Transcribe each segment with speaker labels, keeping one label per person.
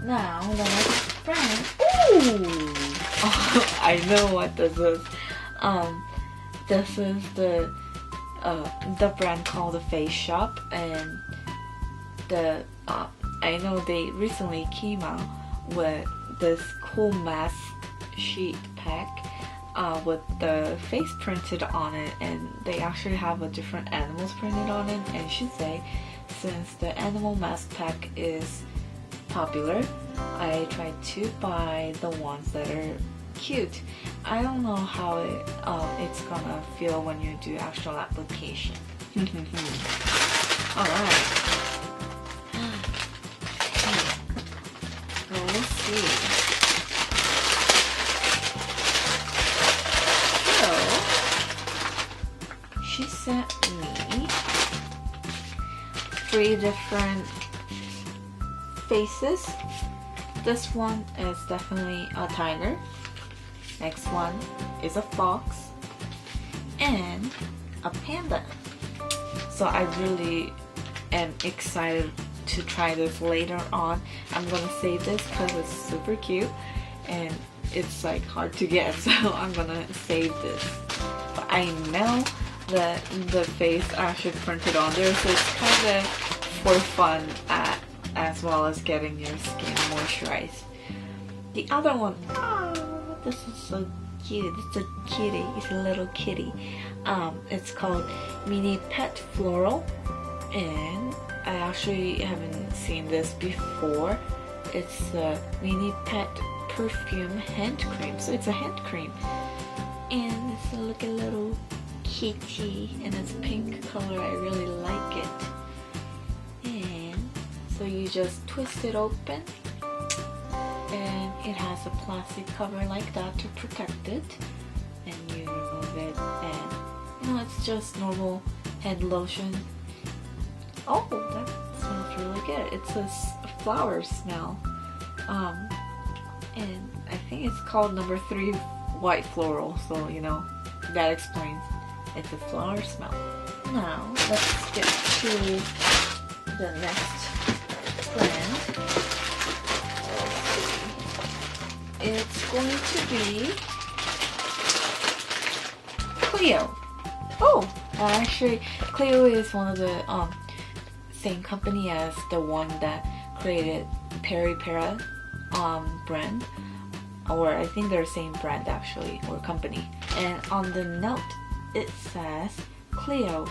Speaker 1: Now the next brand. Ooh! Oh, I know what this is. This is the brand called the Face Shop, and I know they recently came out with this cool mask sheet pack with the face printed on it, and they actually have a different animals printed on it. And I should say, since the animal mask pack is popular, I tried to buy the ones that are cute. I don't know how it's gonna feel when you do actual application. Alright. Well, let's see. So, she sent me 3 different faces. This one is definitely a tiger. Next one is a fox and a panda. So I really am excited to try this later on. I'm gonna save this because it's super cute and it's like hard to get, so I'm gonna save this. But I know that the face actually printed on there, so it's kind of for fun as well as getting your skin moisturized. The other one, this is so cute. It's a kitty. It's a little kitty. It's called Mini Pet Floral, and I actually haven't seen this before. It's a Mini Pet Perfume Hand Cream. So it's a hand cream, and it's a little kitty, and it's pink color. I really like it. And so you just twist it open, and it has a plastic cover like that to protect it, and you remove it, and it's just normal head lotion. Oh, that smells really good. It's a flower smell, and I think it's called number 3 white floral, so that explains it's a flower smell. Now let's get to the next brand. It's going to be Clio. Oh, actually, Clio is one of the same company as the one that created Peri Pera brand, or I think they're the same brand actually, or company. And on the note, it says Clio,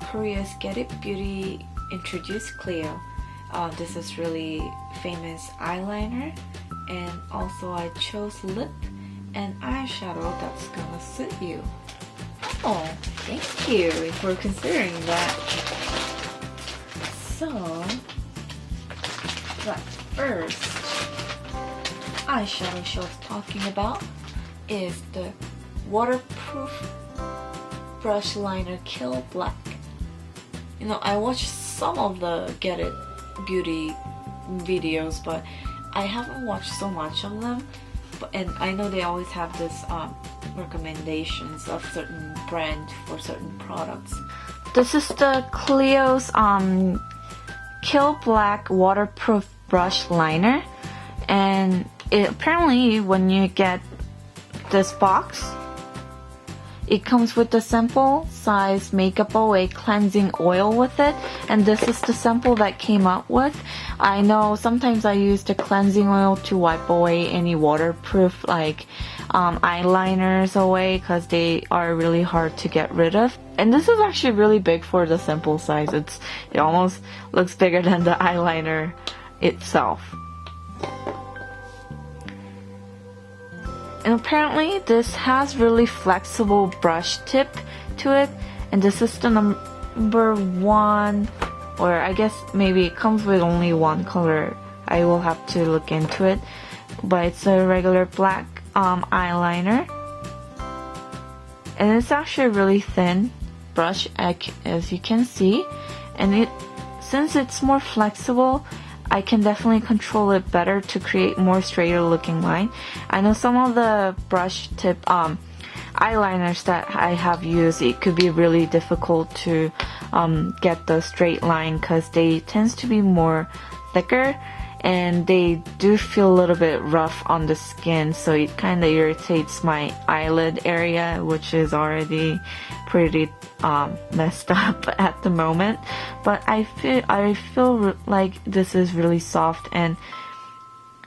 Speaker 1: Korea's Get It Beauty introduced Clio. This is really famous eyeliner. And also I chose lip and eyeshadow that's gonna suit you. Oh, thank you for considering that. So, the first eyeshadow she was talking about is the waterproof brush liner Kill Black. I watched some of the Get It Beauty videos, but I haven't watched so much of them, and I know they always have this recommendations of certain brand for certain products. This is the Clio's Kill Black waterproof brush liner, and apparently when you get this box, it comes with the sample size Makeup Away cleansing oil with it, and this is the sample that came out with. I know sometimes I use the cleansing oil to wipe away any waterproof eyeliners away because they are really hard to get rid of. And this is actually really big for the sample size. It almost looks bigger than the eyeliner itself. And apparently this has really flexible brush tip to it, and this is the number 1, or I guess maybe it comes with only one color. I will have to look into it, but it's a regular black eyeliner, and it's actually a really thin brush as you can see, and since it's more flexible, I can definitely control it better to create more straighter looking line. I know some of the brush tip eyeliners that I have used, it could be really difficult to get the straight line because they tends to be more thicker, and they do feel a little bit rough on the skin, so it kind of irritates my eyelid area, which is already pretty messed up at the moment. But I feel like this is really soft, and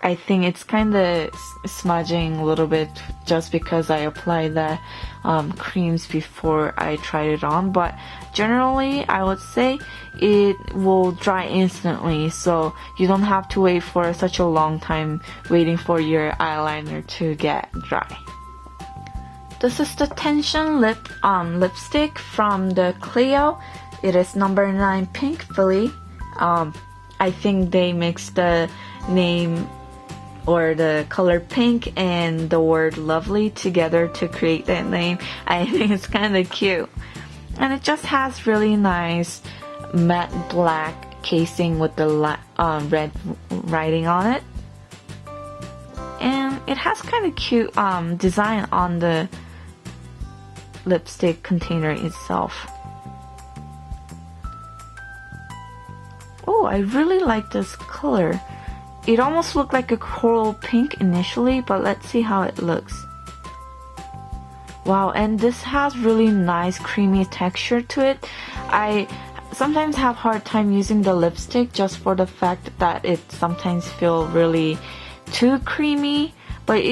Speaker 1: I think it's kind of smudging a little bit just because I applied the creams before I tried it on. But generally, I would say it will dry instantly, so you don't have to wait for such a long time waiting for your eyeliner to get dry. This is the Tension lipstick from the Clio. It is number 9 Pink Philly. I think they mixed the name or the color pink and the word lovely together to create that name. I think it's kind of cute. And it just has really nice matte black casing with the red writing on it. And it has kind of cute design on the lipstick container itself. Oh, I really like this color. It almost looked like a coral pink initially, but let's see how it looks. Wow, and this has really nice creamy texture to it. I sometimes have hard time using the lipstick just for the fact that it sometimes feels really too creamy, but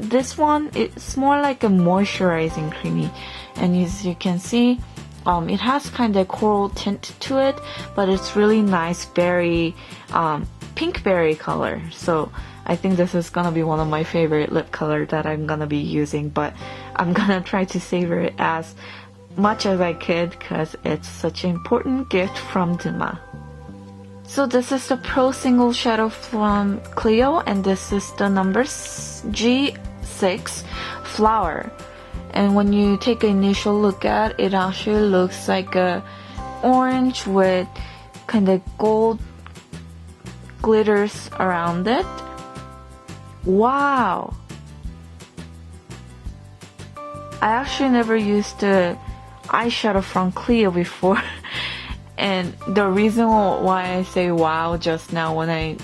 Speaker 1: this one, it's more like a moisturizing creamy. And as you can see, it has kind of coral tint to it, but it's really nice berry, pink berry color. So I think this is gonna be one of my favorite lip color that I'm gonna be using, but I'm gonna try to savor it as much as I could because it's such an important gift from Duma. So this is the Pro Single Shadow from Clio, and this is the number G6 Flower. And when you take an initial look at it, it actually looks like a orange with kind of gold glitters around it. Wow! I actually never used the eyeshadow from Clio before. And the reason why I say wow just now when I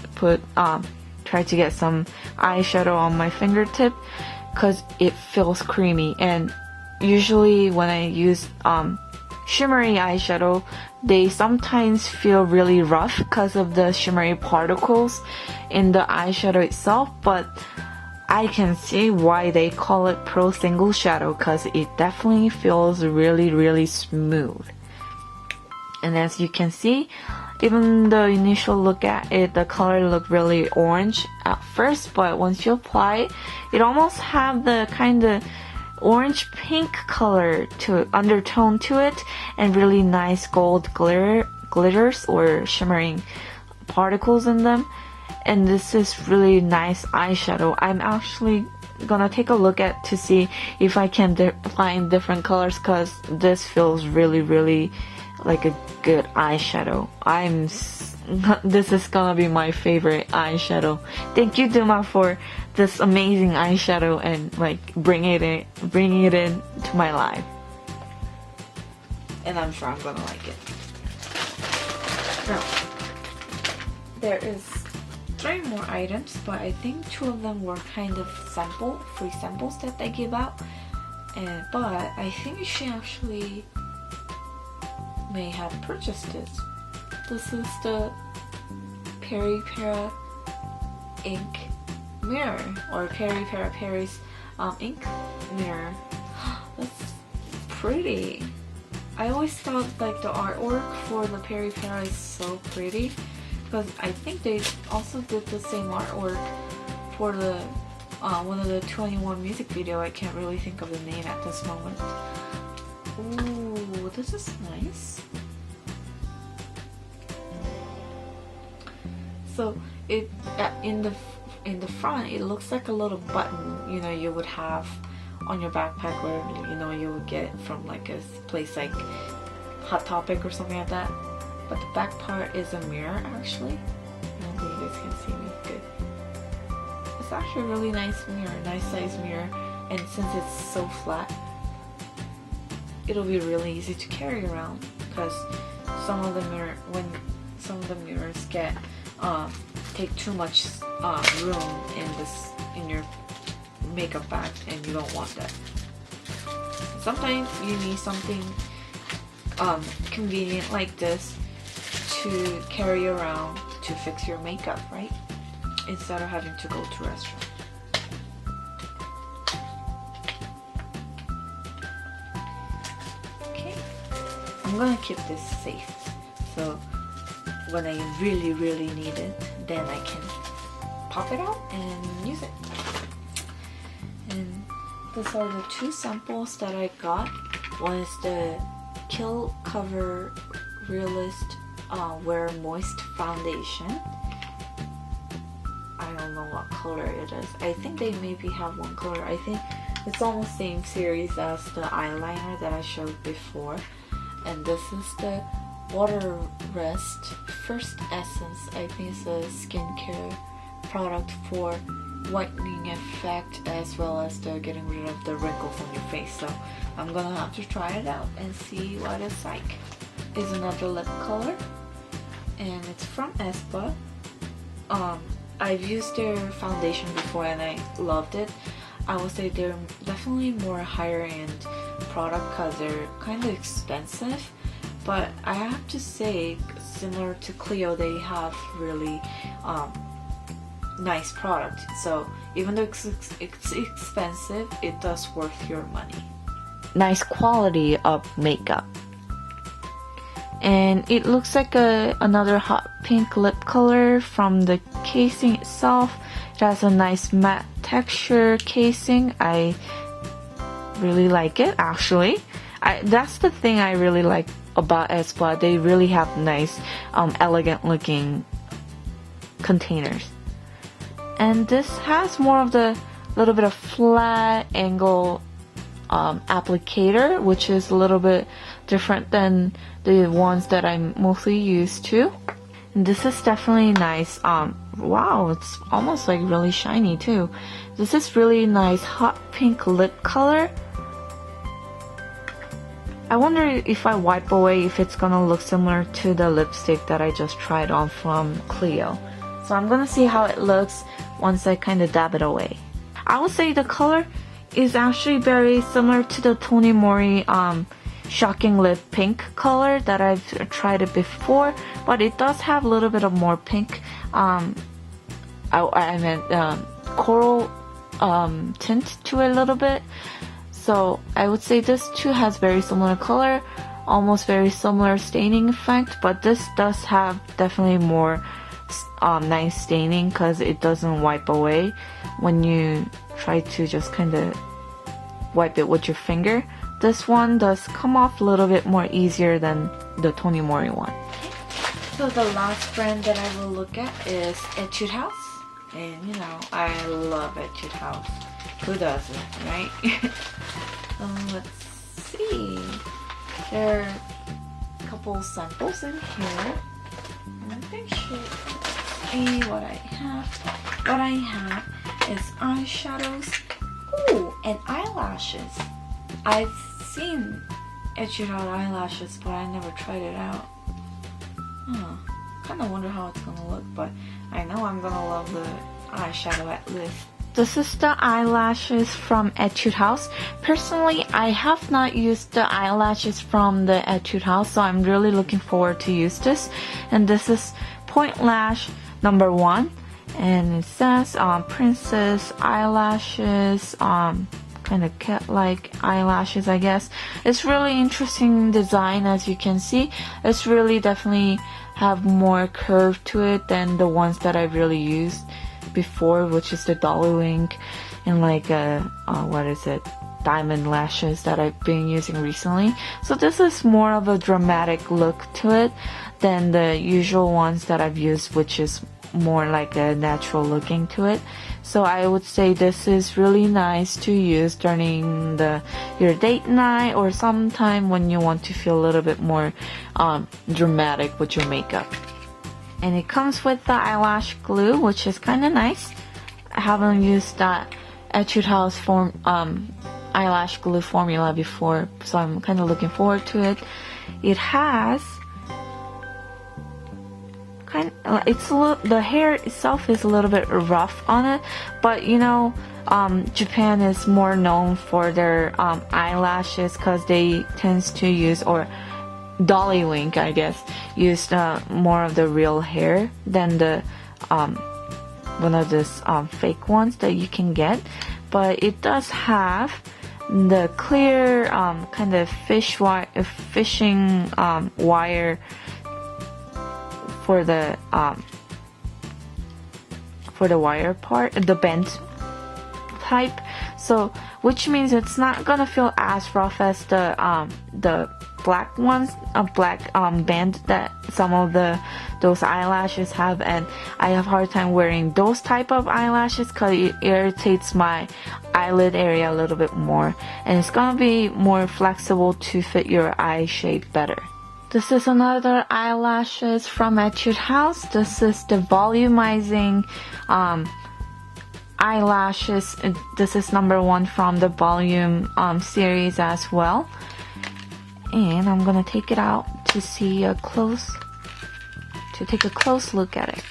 Speaker 1: try to get some eyeshadow on my fingertip, because it feels creamy. And usually when I use shimmery eyeshadow, they sometimes feel really rough because of the shimmery particles in the eyeshadow itself, but I can see why they call it Pro Single Shadow, because it definitely feels really, really smooth. And as you can see, even the initial look at it, the color looked really orange at first, but once you apply it, it almost have the kind of orange pink color to undertone to it, and really nice gold glitters or shimmering particles in them. And this is really nice eyeshadow. I'm actually gonna take a look at to see if I can find different colors, because this feels really, really like a good eyeshadow. This is gonna be my favorite eyeshadow. Thank you, Duma, for this amazing eyeshadow and like bringing it in to my life. And I'm sure I'm gonna like it. Now, there is 3 more items, but I think 2 of them were kind of free samples that they give out. But I think she actually may have purchased it. This is the Peri Para ink mirror, or Peri Para Paris ink mirror. That's pretty. I always thought like the artwork for the Peri Para is so pretty, because I think they also did the same artwork for the one of the 21 music video. I can't really think of the name at this moment. Ooh, this is nice. So it in the front, it looks like a little button, you know, you would have on your backpack, or you know, you would get from like a place like Hot Topic or something like that. But the back part is a mirror actually. I don't think you guys can see me good. It's actually a really nice mirror, nice size mirror, and since it's so flat, it'll be really easy to carry around, because some of the mirrors get take too much room in your makeup bag, and you don't want that. Sometimes you need something convenient like this to carry around to fix your makeup, right? Instead of having to go to a restaurant. Okay, I'm gonna keep this safe, so when I really need it, then I can pop it out and use it. And these are the two samples that I got. One is the Kill Cover Realist Wear Moist Foundation. I don't know what color it is. I think they maybe have one color. I think it's almost same series as the eyeliner that I showed before. And this is the Water Rest First Essence. I think it's a skincare product for whitening effect as well as the getting rid of the wrinkles on your face. So I'm gonna have to try it out and see what it's like. Is another lip color, and it's from Espa. I've used their foundation before and I loved it. I would say they're definitely more higher end product because they're kind of expensive, but I have to say, similar to Clio, they have really nice product. So even though it's expensive, it does worth your money. Nice quality of makeup. And it looks like another hot pink lip color from the casing itself. It has a nice matte texture casing. I really like it, actually. That's the thing I really like about Espa. They really have nice, elegant looking containers. And this has more of the little bit of flat angle applicator, which is a little bit different than the ones that I'm mostly used to. And this is definitely nice. Wow, it's almost like really shiny too. This is really nice hot pink lip color. I wonder if I wipe away if it's gonna look similar to the lipstick that I just tried on from Clio. So I'm gonna see how it looks once I kind of dab it away. I would say the color is actually very similar to the Tony Mori Shocking Lip Pink color that I've tried it before, but it does have a little bit of more pink. I meant coral tint to it a little bit. So I would say this too has very similar color, almost very similar staining effect, but this does have definitely more nice staining because it doesn't wipe away when you try to just kind of wipe it with your finger. This one does come off a little bit more easier than the Tony Mori one. So the last brand that I will look at is Etude House. And you know, I love Etude House. Who doesn't, right? Let's see. There are a couple samples in here. And they should see what I have. What I have is eyeshadows. Ooh, and eyelashes. I've seen Etude House eyelashes, but I never tried it out. Kind of wonder how it's gonna look, but I know I'm gonna love the eyeshadow at least. This is the eyelashes from Etude House. Personally, I have not used the eyelashes from the Etude House, so I'm really looking forward to use this. And this is Point Lash number 1. And it says princess eyelashes, kind of cat-like eyelashes, I guess. It's really interesting design, as you can see. It's really definitely have more curve to it than the ones that I've really used before, which is the Dolly Wink and like what is it, diamond lashes that I've been using recently. So this is more of a dramatic look to it than the usual ones that I've used, which is more like a natural looking to it. So I would say this is really nice to use during your date night or sometime when you want to feel a little bit more dramatic with your makeup. And it comes with the eyelash glue, which is kind of nice. I haven't used that Etude House eyelash glue formula before, so I'm kind of looking forward to it. It has kind of the hair itself is a little bit rough on it, but you know, Japan is more known for their eyelashes because they tends to use, or dolly wink, I guess, use more of the real hair than the one of these fake ones that you can get. But it does have the clear kind of fishing wire for the wire part, the bent type. So which means it's not gonna feel as rough as the black ones, black band that some of those eyelashes have, and I have a hard time wearing those type of eyelashes because it irritates my eyelid area a little bit more, and it's gonna be more flexible to fit your eye shape better. This is another eyelashes from Etude House. This is the volumizing eyelashes. This is number 1 from the volume series as well. And I'm gonna take it out to take a close look at it.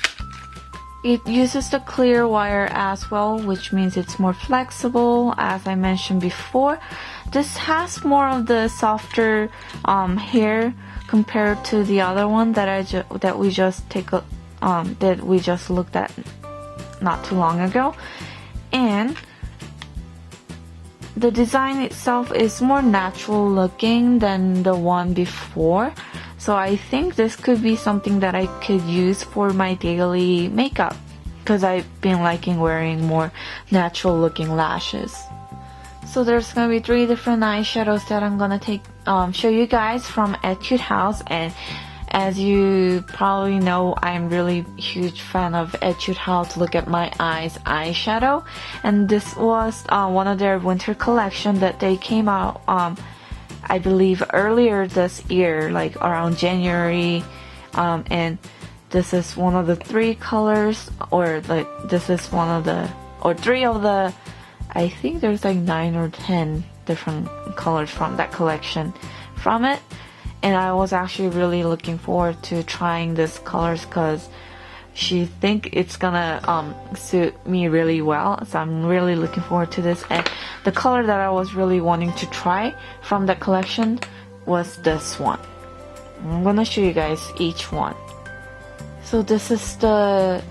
Speaker 1: It uses the clear wire as well, which means it's more flexible, as I mentioned before. This has more of the softer hair compared to the other one that we just looked at not too long ago. And the design itself is more natural looking than the one before, so I think this could be something that I could use for my daily makeup because I've been liking wearing more natural looking lashes. So there's gonna be 3 different eyeshadows that I'm gonna show you guys from Etude House, and as you probably know, I'm really huge fan of Etude House Look at My Eyes eyeshadow, and this was one of their winter collection that they came out I believe earlier this year, like around January, and this is one of the 3 colors, or like this is one of the, or 3 of the, I think there's like 9 or 10 different colors from that collection from it. And I was actually really looking forward to trying these colors because she think it's gonna suit me really well. So I'm really looking forward to this. And the color that I was really wanting to try from the collection was this one. I'm gonna show you guys each one. So this is the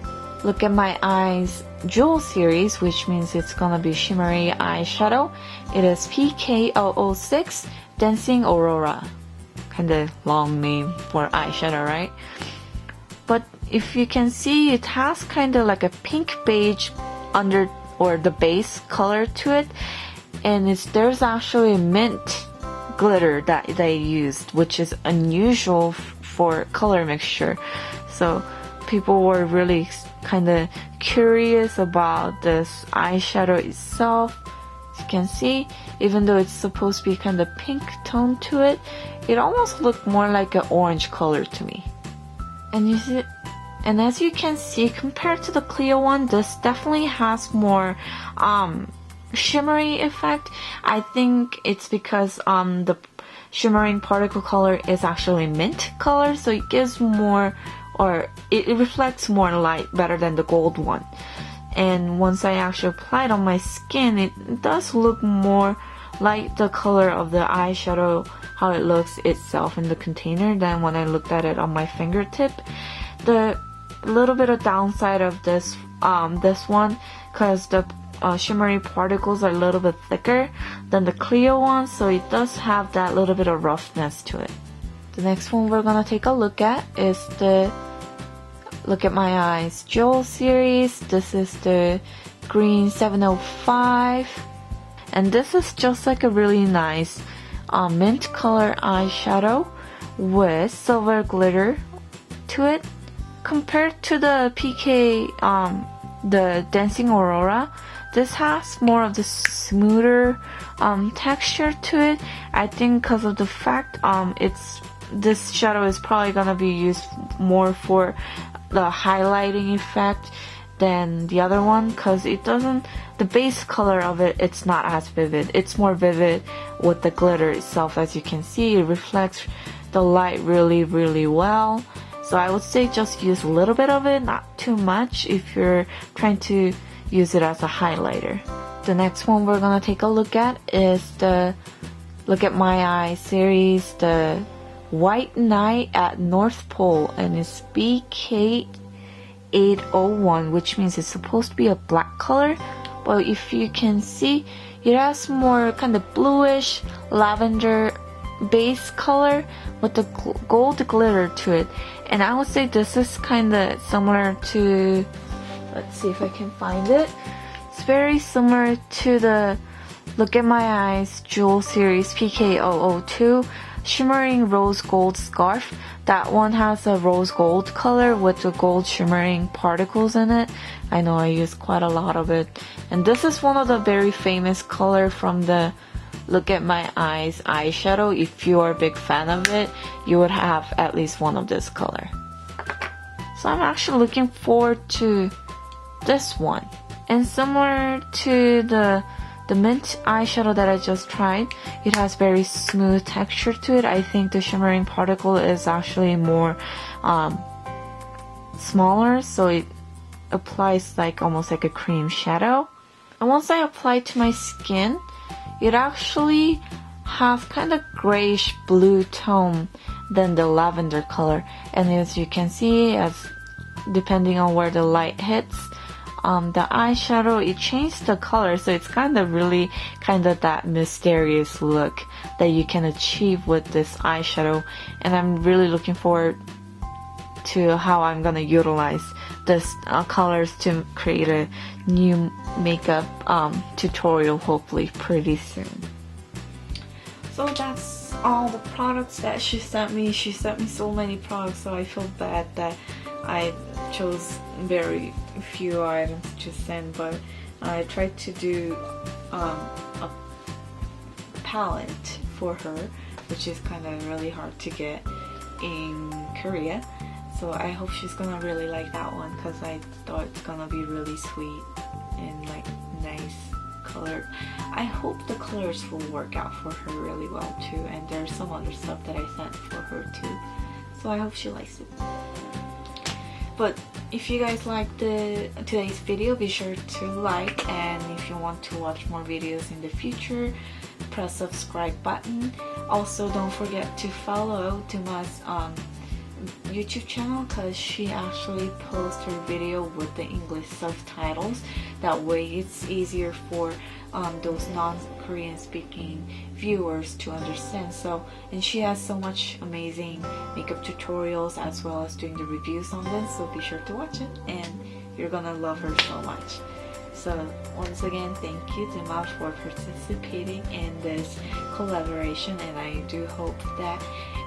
Speaker 1: Look at My Eyes Jewel series, which means it's gonna be shimmery eyeshadow. It is PK006 Dancing Aurora. Kind of long name for eyeshadow, right? But if you can see, it has kind of like a pink beige under, or the base color to it, and there's actually mint glitter that they used, which is unusual for color mixture. So people were really kind of curious about this eyeshadow itself. As you can see, even though it's supposed to be kind of pink tone to it, it almost looked more like an orange color to me. And as you can see, compared to the clear one, this definitely has more shimmery effect. I think it's because the shimmering particle color is actually mint color, so it gives more, or it reflects more light better than the gold one. And once I actually apply it on my skin, it does look more like the color of the eyeshadow, how it looks itself in the container, than when I looked at it on my fingertip. The little bit of downside of this one, because the shimmery particles are a little bit thicker than the clear one, so it does have that little bit of roughness to it. The next one we're gonna take a look at is the Look at My Eyes Jewel series. This is the green 705, and this is just like a really nice mint color eyeshadow with silver glitter to it. Compared to the PK, the Dancing Aurora, this has more of the smoother texture to it. I think because of the fact this shadow is probably gonna be used more for the highlighting effect than the other one, because it doesn't, the base color of it's not as vivid. It's more vivid with the glitter itself. As you can see, it reflects the light really, really well. So I would say just use a little bit of it, not too much if you're trying to use it as a highlighter. The next one we're gonna take a look at is the Look at My Eye series, the White Night at North Pole, and it's BK801, which means it's supposed to be a black color, but if you can see, it has more kind of bluish lavender base color with the gold glitter to it. And I would say this is kind of similar to, let's see if I can find it. It's very similar to the Look at My Eyes Jewel Series PK002 Shimmering Rose Gold Scarf. That one has a rose gold color with the gold shimmering particles in it. I know I use quite a lot of it. And this is one of the very famous color from the Look at My Eyes eyeshadow. If you are a big fan of it, you would have at least one of this color. So I'm actually looking forward to this one. And similar to the mint eyeshadow that I just tried, it has very smooth texture to it. I think the shimmering particle is actually more smaller, so it applies like almost like a cream shadow. And once I apply it to my skin, it actually has kind of grayish blue tone than the lavender color. And as you can see, as depending on where the light hits, the eyeshadow, it changed the color, so it's kind of really kind of that mysterious look that you can achieve with this eyeshadow. And I'm really looking forward to how I'm gonna utilize this colors to create a new makeup tutorial hopefully pretty soon. So that's all the products that she sent me. She sent me so many products, so I feel bad that I chose very few items to send, but I tried to do a palette for her, which is kind of really hard to get in Korea. So I hope she's gonna really like that one, because I thought it's gonna be really sweet and like nice color. I hope the colors will work out for her really well too, and there's some other stuff that I sent for her too, so I hope she likes it. But if you guys liked today's video, be sure to like, and if you want to watch more videos in the future, press subscribe button. Also, don't forget to follow Duma's YouTube channel, because she actually posts her video with the English subtitles. That way it's easier for those non-Korean speaking viewers to understand. So, and she has so much amazing makeup tutorials as well as doing the reviews on them, so be sure to watch it and you're gonna love her so much. So once again, thank you Duma for participating in this collaboration, and I do hope that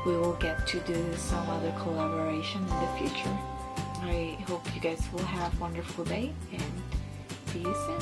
Speaker 1: we will get to do some other collaboration in the future. I hope you guys will have a wonderful day and see you soon.